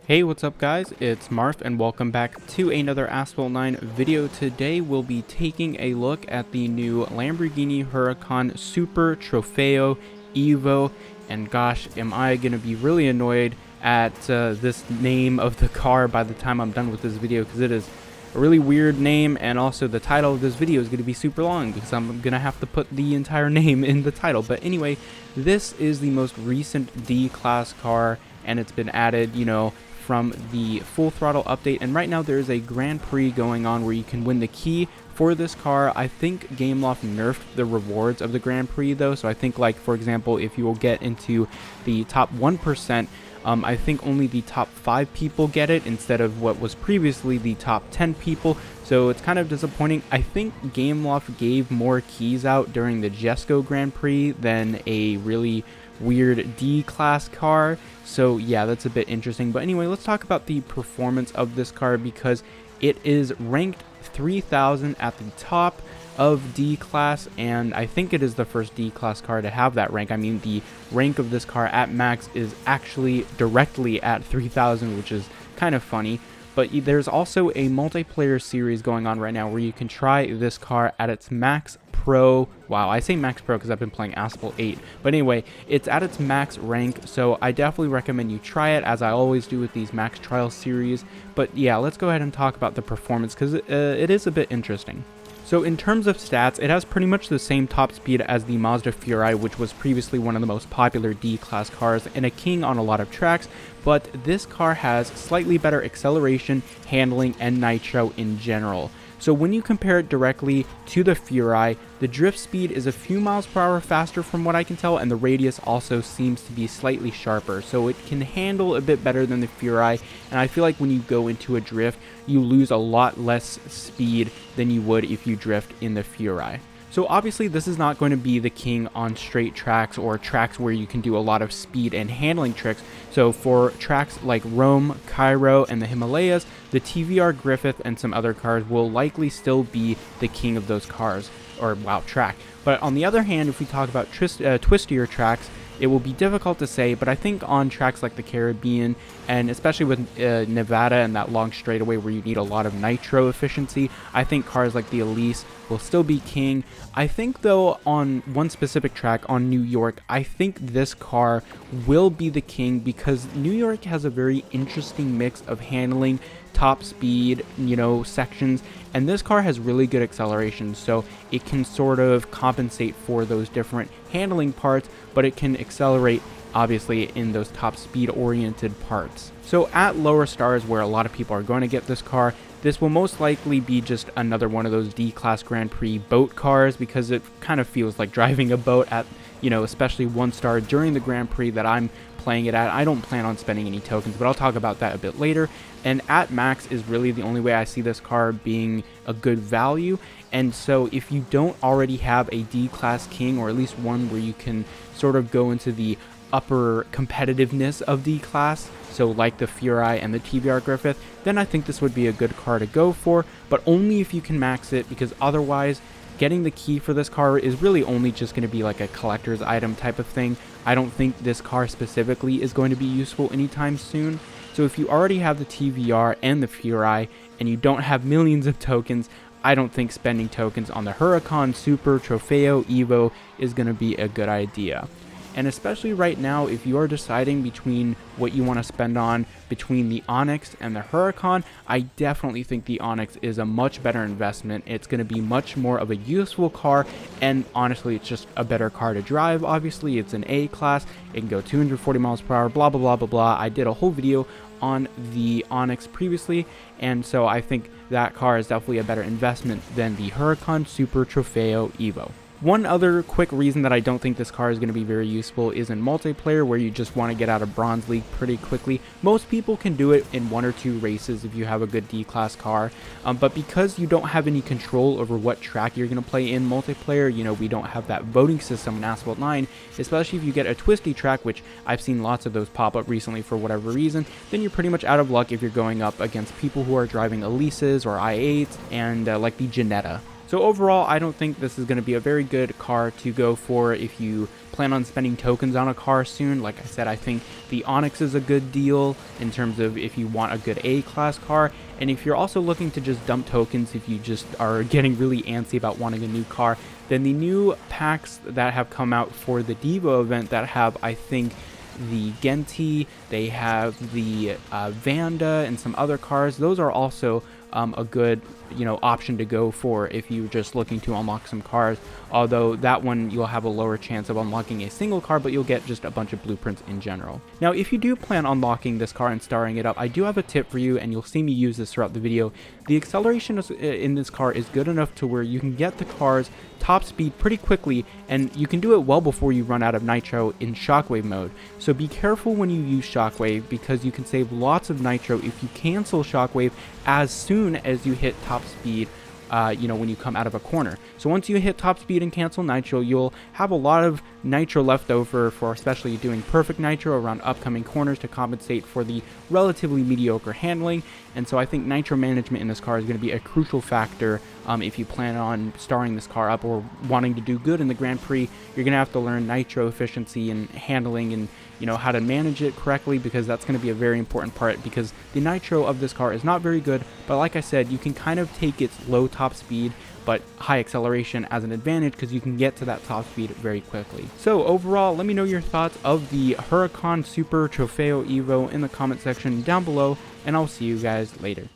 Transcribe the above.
Hey, what's up guys? It's Marf and welcome back to another Asphalt 9 video. Today we'll be taking a look at the new Lamborghini Huracan Super Trofeo Evo, and gosh, am I going to be really annoyed at this name of the car by the time I'm done with this video, because it is a really weird name, and also the title of this video is going to be super long because I'm going to have to put the entire name in the title. But anyway, this is the most recent D-Class car, and it's been added, from the full throttle update, and right now there is a Grand Prix going on where you can win the key for this car. I think Gameloft nerfed the rewards of the Grand Prix though, so I think, like, for example, if you will get into the top 1%, I think only the top 5 people get it instead of what was previously the top 10 people, so it's kind of disappointing. I think Gameloft gave more keys out during the Jesco Grand Prix than a really weird D-Class car, so yeah, that's a bit interesting. But anyway, let's talk about the performance of this car, because it is ranked 3000 at the top of D-Class, and I think it is the first D-Class car to have that rank. I mean, the rank of this car at max is actually directly at 3000, which is kind of funny. But there's also a multiplayer series going on right now where you can try this car at its max pro. Wow, I say max pro because I've been playing Asphalt 8. But anyway, it's at its max rank, so I definitely recommend you try it, as I always do with these max trial series. But yeah, let's go ahead and talk about the performance, because it is a bit interesting. So in terms of stats, it has pretty much the same top speed as the Mazda Furai, which was previously one of the most popular D-Class cars and a king on a lot of tracks, but this car has slightly better acceleration, handling, and nitro in general. So when you compare it directly to the Furai, the drift speed is a few miles per hour faster from what I can tell, and the radius also seems to be slightly sharper, so it can handle a bit better than the Furai. And I feel like when you go into a drift, you lose a lot less speed than you would if you drift in the Furai. So obviously this is not going to be the king on straight tracks or tracks where you can do a lot of speed and handling tricks. So for tracks like Rome, Cairo, and the Himalayas, the TVR Griffith and some other cars will likely still be the king of those cars, or wow, track. But on the other hand, if we talk about twistier tracks, it will be difficult to say, but I think on tracks like the Caribbean, and especially with Nevada and that long straightaway where you need a lot of nitro efficiency, I think cars like the Elise will still be king. I think though, on one specific track on New York, I think this car will be the king, because New York has a very interesting mix of handling, top speed, sections, and this car has really good acceleration, so it can sort of compensate for those different handling parts, but it can accelerate obviously in those top speed oriented parts. So at lower stars, where a lot of people are going to get this car, this will most likely be just another one of those D-Class Grand Prix boat cars, because it kind of feels like driving a boat at, especially 1 star during the Grand Prix that I'm playing it at. I don't plan on spending any tokens, but I'll talk about that a bit later. And at max is really the only way I see this car being a good value. And so if you don't already have a D-Class king, or at least one where you can sort of go into the upper competitiveness of D-Class, so like the Furai and the TVR Griffith, then I think this would be a good car to go for, but only if you can max it, because otherwise getting the key for this car is really only just going to be like a collector's item type of thing. I don't think this car specifically is going to be useful anytime soon. So if you already have the TVR and the Furai and you don't have millions of tokens, I don't think spending tokens on the Huracan Super Trofeo Evo is going to be a good idea. And especially right now, if you are deciding between what you want to spend on between the Onyx and the Huracan, I definitely think the Onyx is a much better investment. It's going to be much more of a useful car, and honestly, it's just a better car to drive. Obviously, it's an A-Class, it can go 240 miles per hour, blah, blah, blah, blah, blah. I did a whole video on the Onyx previously, and so I think that car is definitely a better investment than the Huracan Super Trofeo Evo. One other quick reason that I don't think this car is going to be very useful is in multiplayer, where you just want to get out of Bronze League pretty quickly. Most people can do it in 1 or 2 races if you have a good D-Class car, but because you don't have any control over what track you're going to play in multiplayer, we don't have that voting system in Asphalt 9, especially if you get a twisty track, which I've seen lots of those pop up recently for whatever reason, then you're pretty much out of luck if you're going up against people who are driving Elises or i8s and like the Janetta. So overall, I don't think this is going to be a very good car to go for if you plan on spending tokens on a car soon. Like I said, I think the Onyx is a good deal in terms of if you want a good A-class car, and if you're also looking to just dump tokens, if you just are getting really antsy about wanting a new car, then the new packs that have come out for the Devo event that have, I think, the Genti, they have the Vanda and some other cars, those are also a good option to go for if you're just looking to unlock some cars, although that one you'll have a lower chance of unlocking a single car, but you'll get just a bunch of blueprints in general. Now, if you do plan on unlocking this car and starring it up, I do have a tip for you, and you'll see me use this throughout the video. The acceleration in this car is good enough to where you can get the car's top speed pretty quickly, and you can do it well before you run out of nitro in shockwave mode. So be careful when you use shockwave, because you can save lots of nitro if you cancel shockwave as soon as you hit top speed, when you come out of a corner. So once you hit top speed and cancel nitro, you'll have a lot of nitro left over for especially doing perfect nitro around upcoming corners to compensate for the relatively mediocre handling. And so I think nitro management in this car is going to be a crucial factor if you plan on starring this car up or wanting to do good in the Grand Prix. You're going to have to learn nitro efficiency and handling, and how to manage it correctly, because that's going to be a very important part, because the nitro of this car is not very good. But like I said, you can kind of take its low top speed but high acceleration as an advantage, because you can get to that top speed very quickly. So overall, let me know your thoughts of the Huracan Super Trofeo Evo in the comment section down below, and I'll see you guys later.